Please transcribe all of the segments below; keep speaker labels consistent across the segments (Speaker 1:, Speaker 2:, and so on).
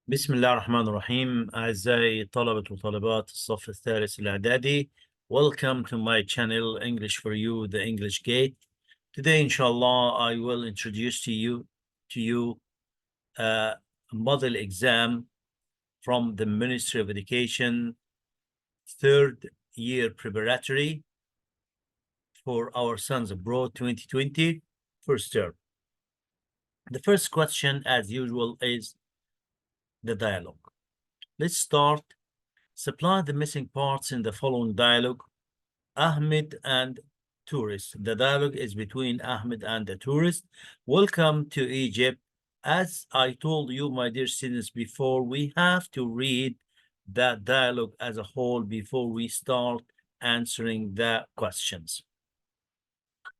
Speaker 1: بسم الله الرحمن الرحيم. أعزائي طلبة وطالبات الصف الثالث الإعدادي. Welcome to my channel English for You, the English Gate. Today, inshallah, I will introduce to you a model exam from the Ministry of Education, third year preparatory for our sons abroad 2020, first term. The first question, as usual, is the dialogue. Let's start. Supply the missing parts in the following dialogue. Ahmed and tourist. The dialogue is between Ahmed and the tourist. Welcome to Egypt. As I told you, my dear students, before, we have to read that dialogue as a whole before we start answering the questions.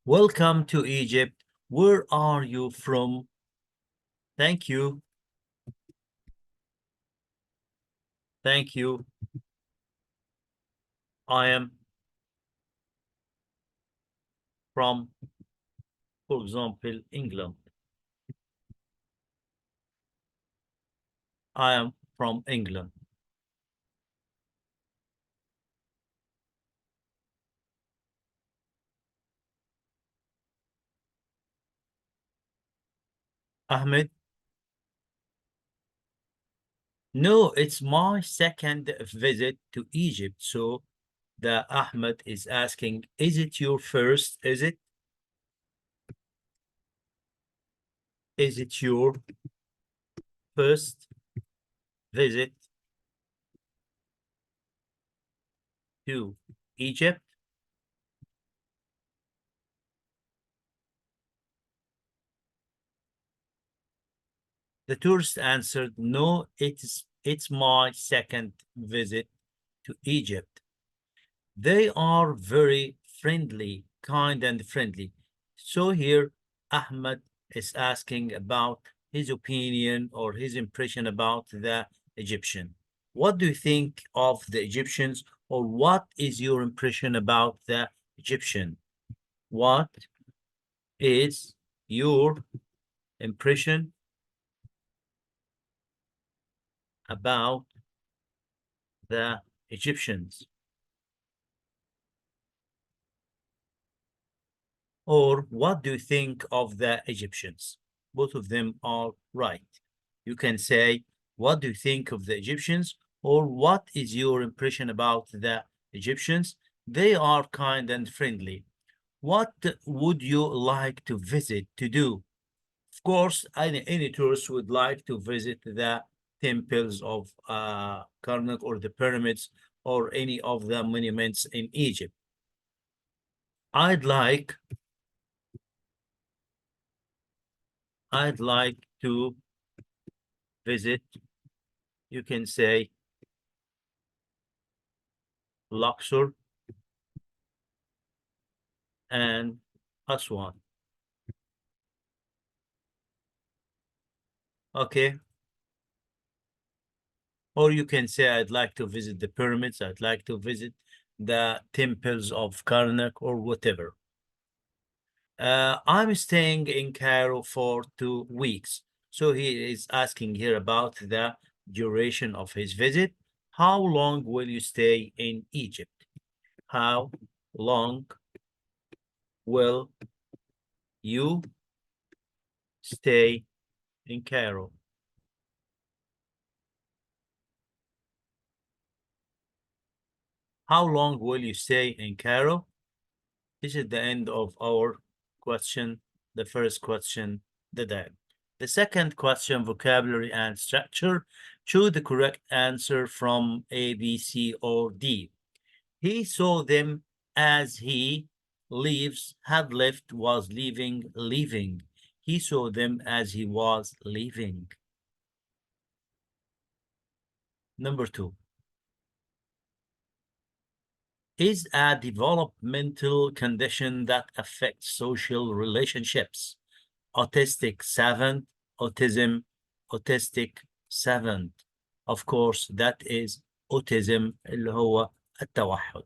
Speaker 1: Welcome to Egypt. Where are you from? Thank you. Thank you. I am from, for example, England. I am from England. Ahmed? No, it's my second visit to Egypt. So the Ahmed is asking, is it your first? Is it your first visit to Egypt? The tourist answered, no, it's my second visit to Egypt. They are very friendly, kind and friendly. So here Ahmed is asking about his opinion or his impression about the Egyptian. What do you think of the Egyptians, or what is your impression about the Egyptian? What is your impression about the Egyptians? Or what do you think of the Egyptians? Both of them are right. You can say, what do you think of the Egyptians? Or what is your impression about the Egyptians? They are kind and friendly. What would you like to visit to do? Of course, any tourist would like to visit the temples of Karnak or the pyramids or any of the monuments in Egypt. I'd like to visit, you can say, Luxor and Aswan. Okay. Or you can say, I'd like to visit the pyramids, I'd like to visit the temples of Karnak or whatever. I'm staying in Cairo for 2 weeks. So he is asking here about the duration of his visit. How long will you stay in Egypt? How long will you stay in Cairo? How long will you stay in Cairo? This is the end of our question, the first question, the dialogue. The second question, vocabulary and structure. Choose the correct answer from A, B, C, or D. He saw them as he leaves, had left, was leaving, leaving. He saw them as he was leaving. Number 2. Is a developmental condition that affects social relationships. Autistic savant, autism, autistic savant. Of course, that is autism اللي هو التوحد.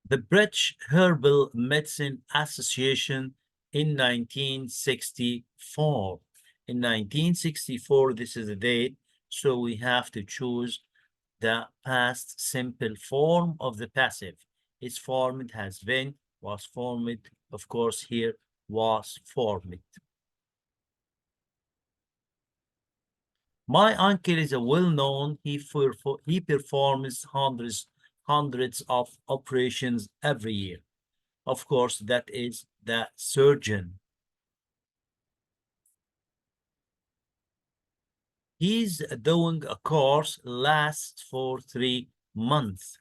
Speaker 1: The British Herbal Medicine Association in 1964. In 1964, this is the date, so we have to choose the past simple form of the passive. It's formed, has been, was formed, of course, here was formed. My uncle is a well-known, he performs hundreds of operations every year. Of course, that is the surgeon. He's doing a course lasts for 3 months.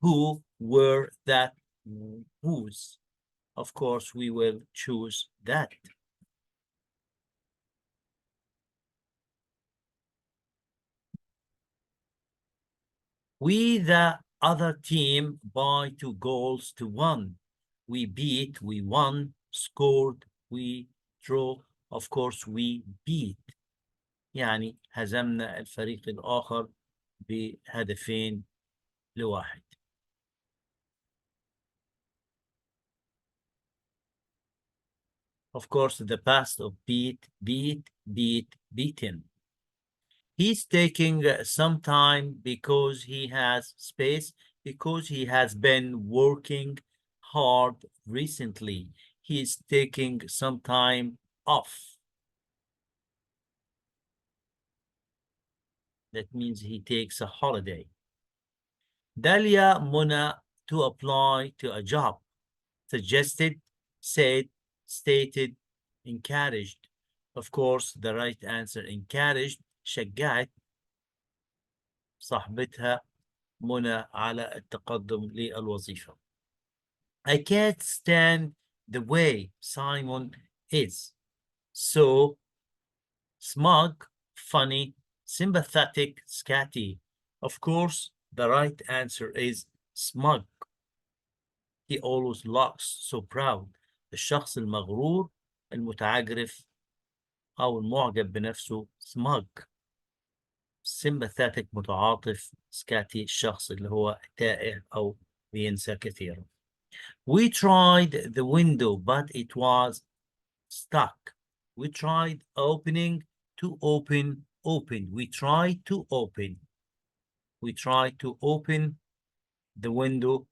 Speaker 1: Who were that whose? Of course, we will choose that. We, the other team, by 2 goals to 1. We beat, we won, scored, we draw. Of course, we beat. يعني هزمنا الفريق الآخر بهدفين لواحد. Of course, the past of beat, beaten. He's taking some time because he has space, because he has been working hard recently. He's taking some time off. That means he takes a holiday. Dalia Muna to apply to a job. Suggested, said, stated, encouraged. Of course, the right answer encouraged. شجعت صاحبتها منى على التقدم للوظيفة. I can't stand the way Simon is. So smug, funny, sympathetic, scatty. Of course, the right answer is smug. He always looks so proud. الشخص المغرور المتعجرف أو المعجب بنفسه smug. sympathetic متعاطف. scatty الشخص اللي هو تائه أو بينسى كثيرا. We tried the window, but it was stuck. We tried opening to open. We tried to open. We tried to open the window,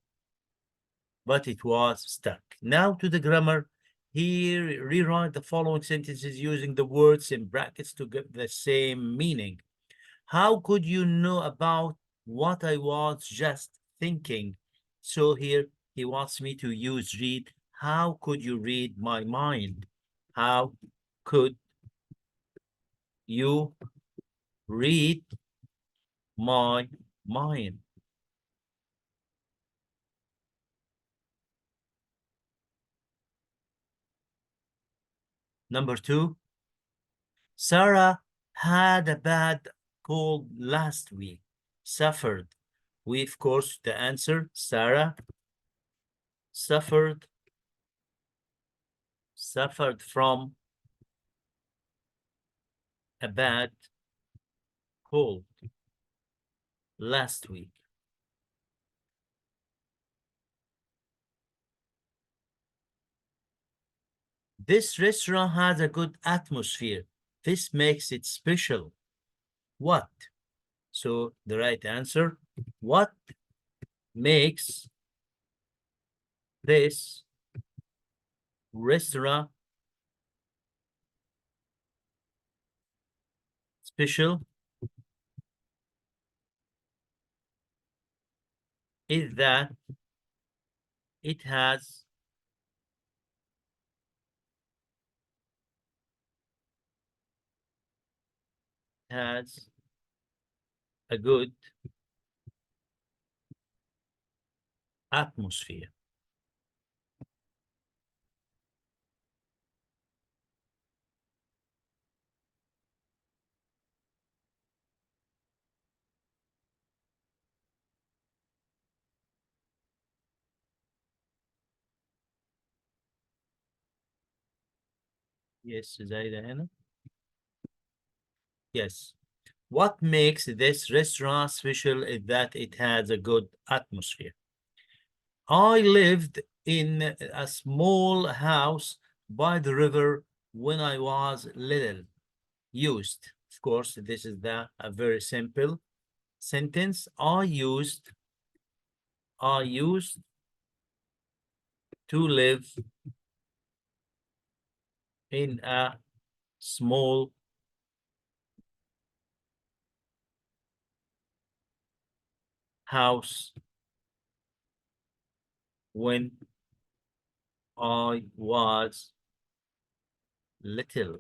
Speaker 1: but it was stuck. Now to the grammar. Here, rewrite the following sentences using the words in brackets to get the same meaning. How could you know about what I was just thinking? So here he wants me to use read. How could you read my mind? How could you read my mind? Number 2, Sarah had a bad cold last week. Suffered. We, of course, the answer, Sarah suffered from a bad cold last week. This restaurant has a good atmosphere. This makes it special. What? So the right answer, what makes this restaurant special is that it has a good atmosphere. Yes, زايدة هنا. Yes. What makes this restaurant special is that it has a good atmosphere. I lived in a small house by the river when I was little. Used. Of course, this is a very simple sentence. I used to live in a small house when I was little.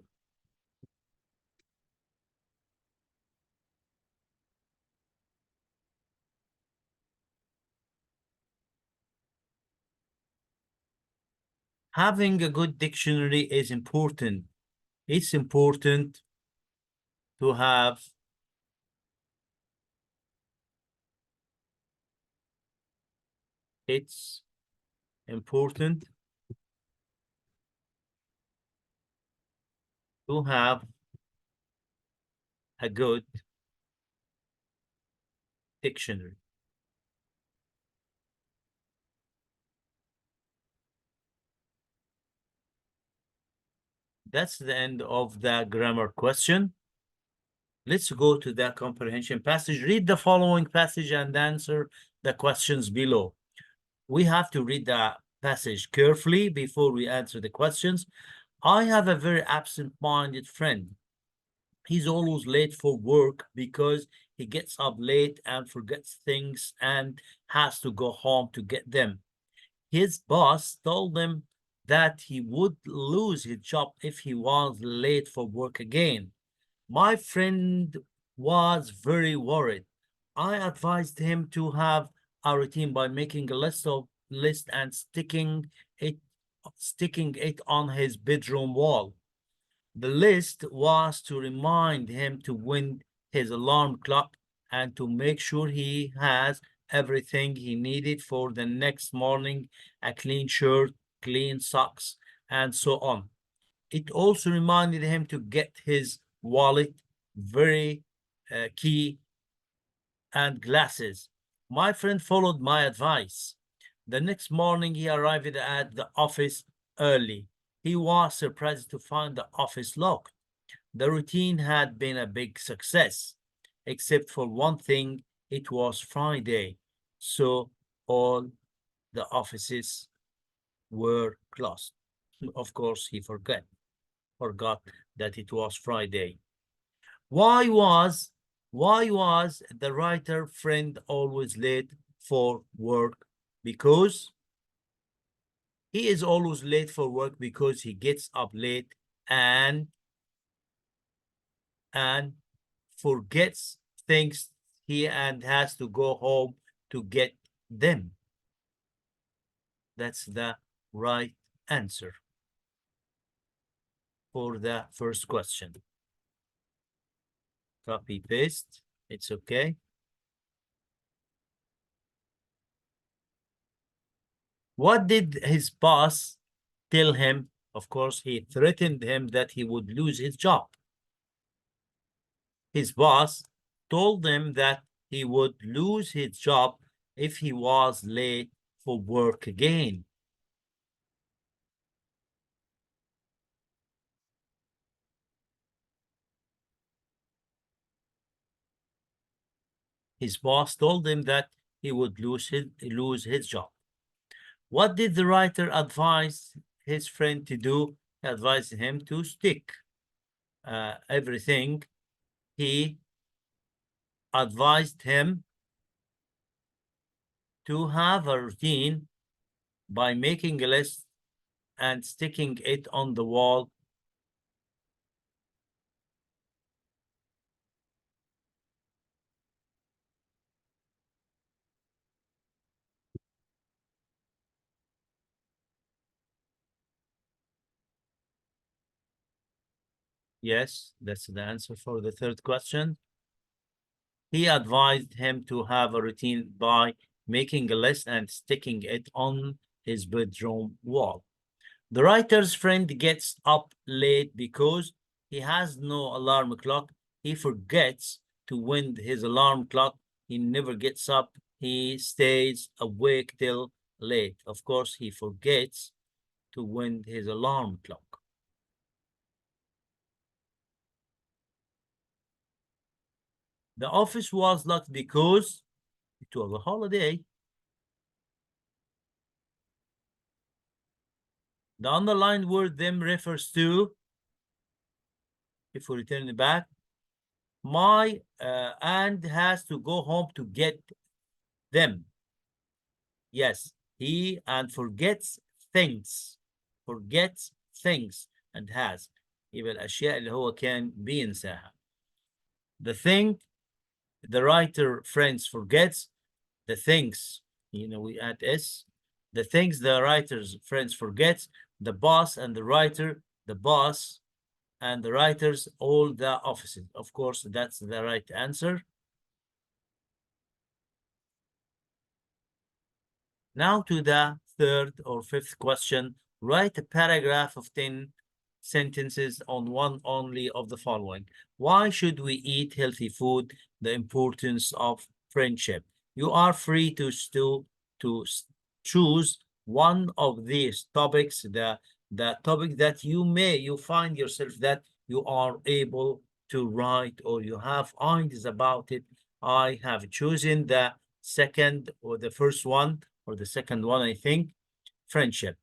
Speaker 1: Having a good dictionary is important. It's important to have it's important to have a good dictionary. That's the end of the grammar question. Let's go to the comprehension passage. Read the following passage and answer the questions below. We have to read the passage carefully before we answer the questions. I have a very absent-minded friend. He's always late for work because he gets up late and forgets things and has to go home to get them. His boss told him that he would lose his job if he was late for work again. My friend was very worried. I advised him to have a routine by making a list and sticking it on his bedroom wall. The list was to remind him to wind his alarm clock and to make sure he has everything he needed for the next morning, a clean shirt, clean socks, and so on. It also reminded him to get his wallet, very key, and glasses. My friend followed my advice. The next morning, he arrived at the office early. He was surprised to find the office locked. The routine had been a big success, except for one thing, it was Friday, so all the offices were closed. Of course, he forgot that it was Friday. Why was the writer friend always late for work? Because he is always late for work because he gets up late and forgets things and has to go home to get them. That's the right answer for the first question. Copy paste, it's okay. What did his boss tell him? Of course, he threatened him that he would lose his job. His boss told him that he would lose his job if he was late for work again. His boss told him that he would lose his job. What did the writer advise his friend to do? He advised him to stick everything. He advised him to have a routine by making a list and sticking it on the wall. Yes, that's the answer for the third question. He advised him to have a routine by making a list and sticking it on his bedroom wall. The writer's friend gets up late because he has no alarm clock. He forgets to wind his alarm clock. He never gets up. He stays awake till late. Of course, he forgets to wind his alarm clock. The office was locked because it was a holiday. The underlined word them refers to, if we return it back, my and has to go home to get them. Yes, he and forgets things. Forgets things and has. يبقى الأشياء اللي هو كان بينساها. The thing the writer friends forgets, the things, we add s. The things the writer's friends forgets, the boss and the writer, the boss and the writers, all the offices. Of course, that's the right answer. Now to the third or fifth question. Write a paragraph of 10 sentences on one only of the following. Why should we eat healthy food? The importance of friendship. You are free to choose one of these topics, the topic that you find yourself that you are able to write or you have ideas about it. I have chosen the second or the first one or the second one, I think, friendship.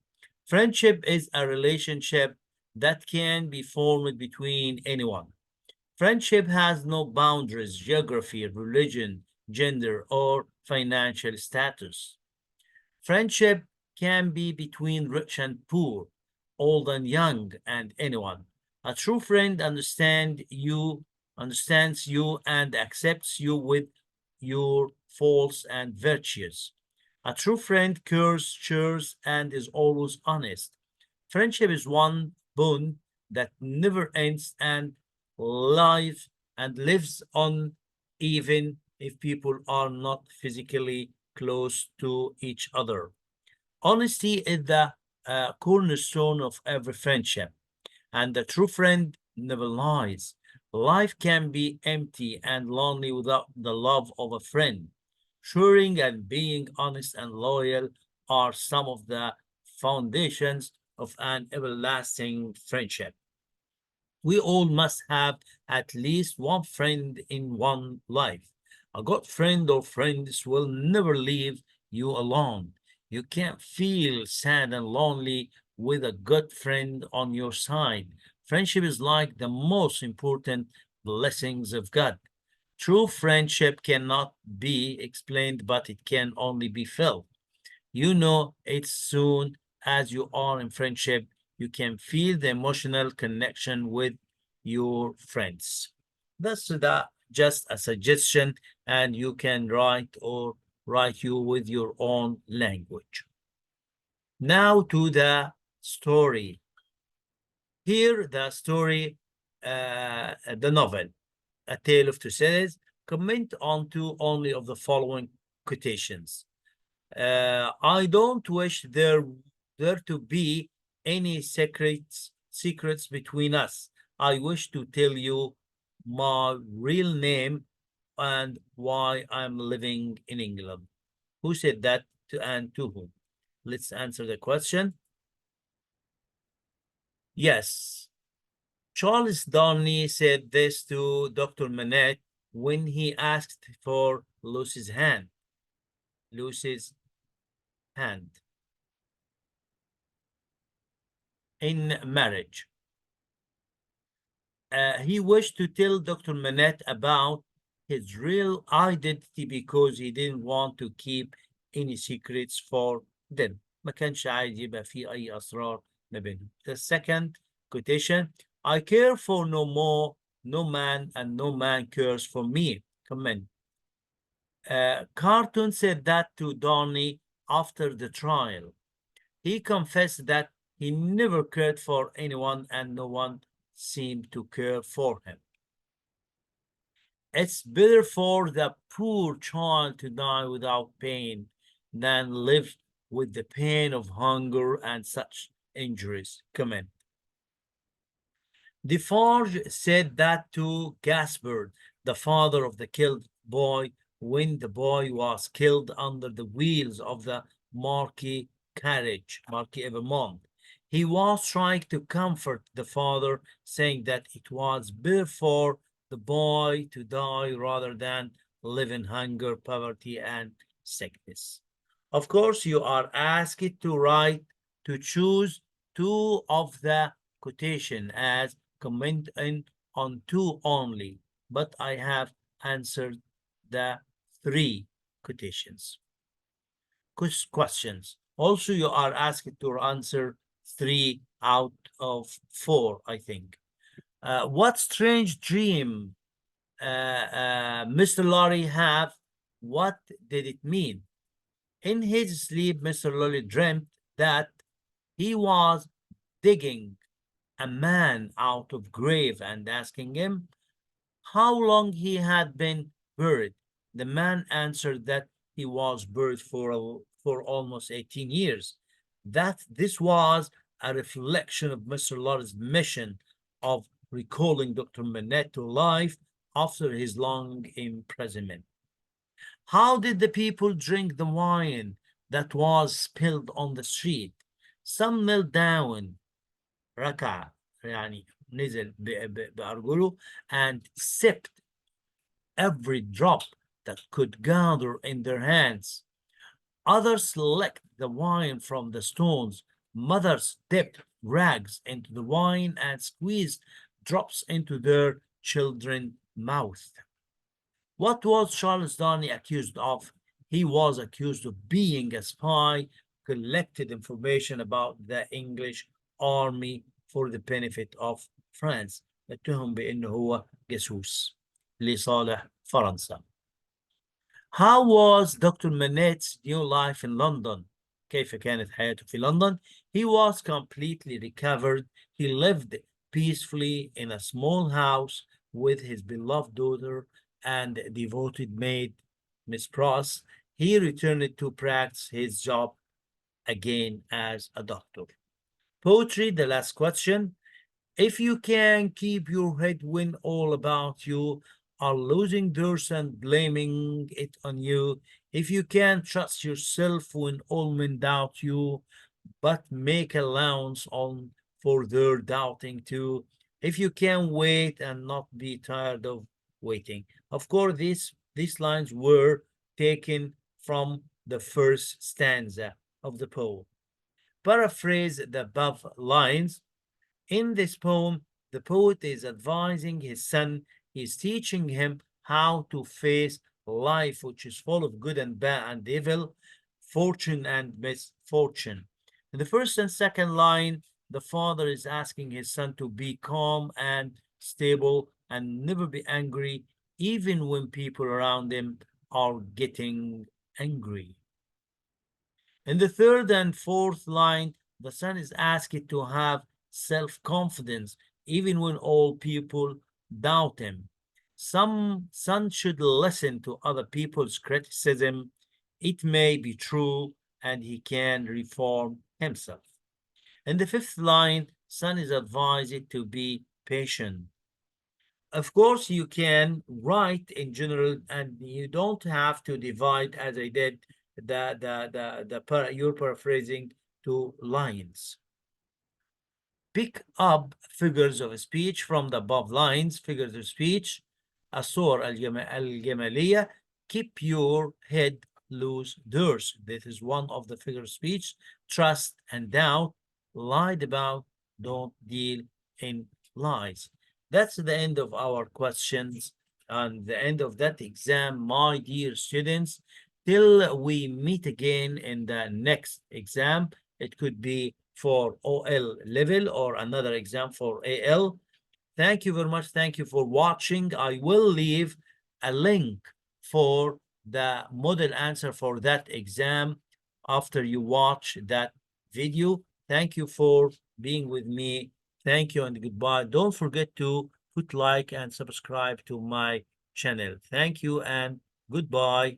Speaker 1: Friendship is a relationship that can be formed between anyone. Friendship has no boundaries, geography, religion, gender, or financial status. Friendship can be between rich and poor, old and young, and anyone. A true friend understands you and accepts you with your faults and virtues. A true friend cares, shares, and is always honest. Friendship is one bond that never ends and lives on even if people are not physically close to each other. Honesty is the cornerstone of every friendship, and the true friend never lies. Life can be empty and lonely without the love of a friend. Sharing and being honest and loyal are some of the foundations of an everlasting friendship. We all must have at least one friend in one life. A good friend or friends will never leave you alone. You can't feel sad and lonely with a good friend on your side. Friendship is like the most important blessings of God. True friendship cannot be explained, but it can only be felt. You know it soon as you are in friendship. You can feel the emotional connection with your friends. That's just a suggestion, and you can write you with your own language. Now to the story. Here, the story, the novel, A Tale of Two Cities. Comment on two only of the following quotations. I don't wish there to be any secrets between us. I wish to tell you my real name and why I'm living in England. Who said that and to whom? Let's answer the question. Yes, Charles Darnley said this to Dr. Manette when he asked for Lucy's hand. Lucy's hand in marriage. He wished to tell Dr. Manette about his real identity because he didn't want to keep any secrets for them. ما كانش عايز يبقى في أي أسرار ما بينهم. The second quotation, I care for no man, and no man cares for me. Comment. Carton said that to Donny after the trial. He confessed that he never cared for anyone and no one seemed to care for him. It's better for the poor child to die without pain than live with the pain of hunger and such injuries. Comment. Defarge said that to Gaspard, the father of the killed boy, when the boy was killed under the wheels of the Marquis Carriage, Marquis Evermont. He was trying to comfort the father, saying that it was better for the boy to die rather than live in hunger, poverty, and sickness. Of course, you are asked to choose two of the quotation as commenting on two only, but I have answered the three quotations. Questions. Also, you are asked to answer 3 out of 4, I think. What strange dream Mr. Lorry have? What did it mean? In his sleep, Mr. Lorry dreamt that he was digging a man out of grave and asking him how long he had been buried. The man answered that he was buried for almost 18 years. That this was a reflection of Mr. Lorry's mission of recalling Dr. Manette to life after his long imprisonment. How did the people drink the wine that was spilled on the street? Some knelt down, ركع يعني نزل بأرجله and sipped every drop that could gather in their hands. Others licked the wine from the stones. Mothers dipped rags into the wine and squeezed drops into their children's mouth. What was Charles Darnley accused of? He was accused of being a spy, collected information about the English army for the benefit of France. اتهم بأنه هو جاسوس لصالح فرنسا. How was Dr. Manette's new life in London? كيف كانت حياته في لندن? He was completely recovered. He lived peacefully in a small house with his beloved daughter and devoted maid, Miss Pross. He returned to practice his job again as a doctor. Poetry, the last question. If you can keep your head when all about you are losing theirs and blaming it on you, if you can trust yourself when all men doubt you, but make allowance for their doubting too, if you can wait and not be tired of waiting. Of course, these lines were taken from the first stanza of the poem. Paraphrase the above lines. In this poem, the poet is advising his son, he's teaching him how to face life, which is full of good and bad and evil, fortune and misfortune. In the first and second line, the father is asking his son to be calm and stable and never be angry, even when people around him are getting angry. In the third and fourth line, the son is asked to have self-confidence, even when all people doubt him. Some son should listen to other people's criticism. It may be true, and he can reform himself. In the fifth line, son is advised to be patient. Of course, you can write in general, and you don't have to divide as I did you're paraphrasing to lines. Pick up figures of speech from the above lines. Figures of speech. الصور الجمالية. Keep your head loose theirs. This is one of the figures of speech. Trust and doubt. Lied about. Don't deal in lies. That's the end of our questions and the end of that exam, my dear students. Till we meet again in the next exam. It could be for OL level or another exam for AL. Thank you very much. Thank you for watching. I will leave a link for the model answer for that exam after you watch that video. Thank you for being with me. Thank you and goodbye. Don't forget to put like and subscribe to my channel. Thank you and goodbye.